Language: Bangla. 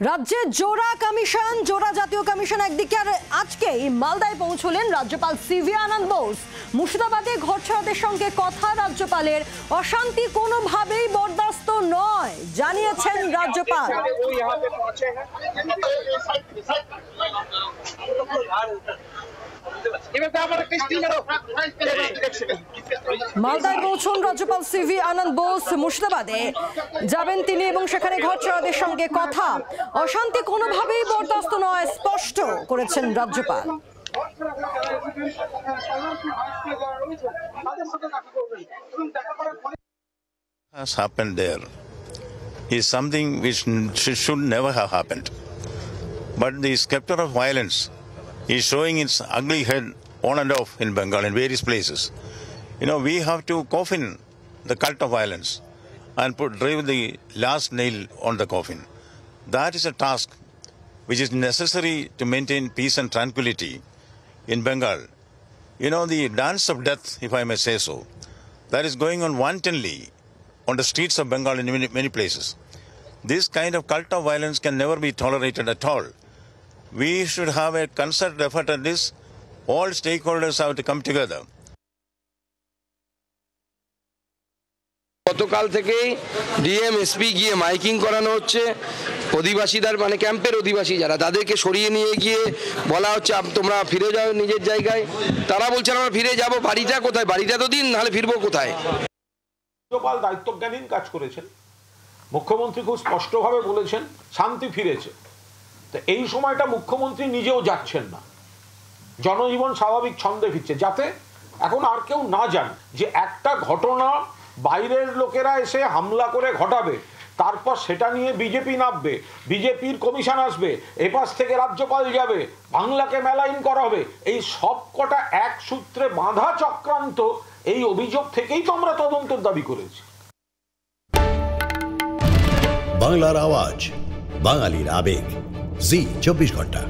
রাজ্যে জোড়া জাতীয় কমিশন একদিকে, আর আজকে মালদায় পৌঁছলেন রাজ্যপাল সিভি আনন্দ বোস। মুর্শিদাবাদে ঘরছাড়াদের সঙ্গে কথা রাজ্যপালের, অশান্তি কোনোভাবেই বরদাস্ত নয় জানিয়েছেন রাজ্যপাল। মালদায় পৌঁছন রাজ্যপাল সিভি আনন্দ বোস। মুর্শিদাবাদে যাবেন তিনি এবং সেখানে ঘরছাড়াদের সঙ্গে কথা। অশান্তি কোনোভাবেই বরদাস্ত নয় স্পষ্ট করেছেন রাজ্যপাল। Has happened there is something which should never have happened. But the scepter of violence is showing its ugly head on and off in Bengal in various places. You know, we have to coffin the cult of violence and drive the last nail on the coffin. That is a task which is necessary to maintain peace and tranquility in Bengal. You know, the dance of death, if I may say so, that is going on wantonly on the streets of Bengal in many places. This kind of cult of violence can never be tolerated at all. We should have a concerted effort at this. All stakeholders have to come together. গতকাল থেকেই ডিএম এসপি গিয়ে মাইকিং করানো হচ্ছে। অধিবাসীদের মানে ক্যাম্পের অধিবাসী যারা, তাদেরকে সরিয়ে নিয়ে গিয়ে বলা হচ্ছে তোমরা ফিরে যাও নিজের জায়গায়। তারা বলছেন আমরা ফিরে যাব, বাড়িটা কোথায়? বাড়িটা তো দিন, নাহলে ফিরবো কোথায়? রাজ্যপাল দায়িত্বজ্ঞানহীন কাজ করেছেন। মুখ্যমন্ত্রী খুব স্পষ্টভাবে বলেছেন শান্তি ফিরেছে। তো এই সময়টা মুখ্যমন্ত্রী নিজেও যাচ্ছেন না, জনজীবন স্বাভাবিক ছন্দে ফিরছে, যাতে এখন আর কেউ না জানে যে একটা ঘটনা বাইরের লোকেরা এসে হামলা করে ঘটাবে, তারপর সেটা নিয়ে বিজেপি নামবে, বিজেপির কমিশন আসবে, এপাশ থেকে রাজ্যপাল যাবে, বাংলাকে মেলাইন করা হবে। এই সব কটা এক সূত্রে বাঁধা চক্রান্ত, এই অভিযোগ থেকেই তো আমরা তদন্তের দাবি করেছি। বাংলার আওয়াজ, বাঙালির আবেগ, জি 24 ঘন্টা।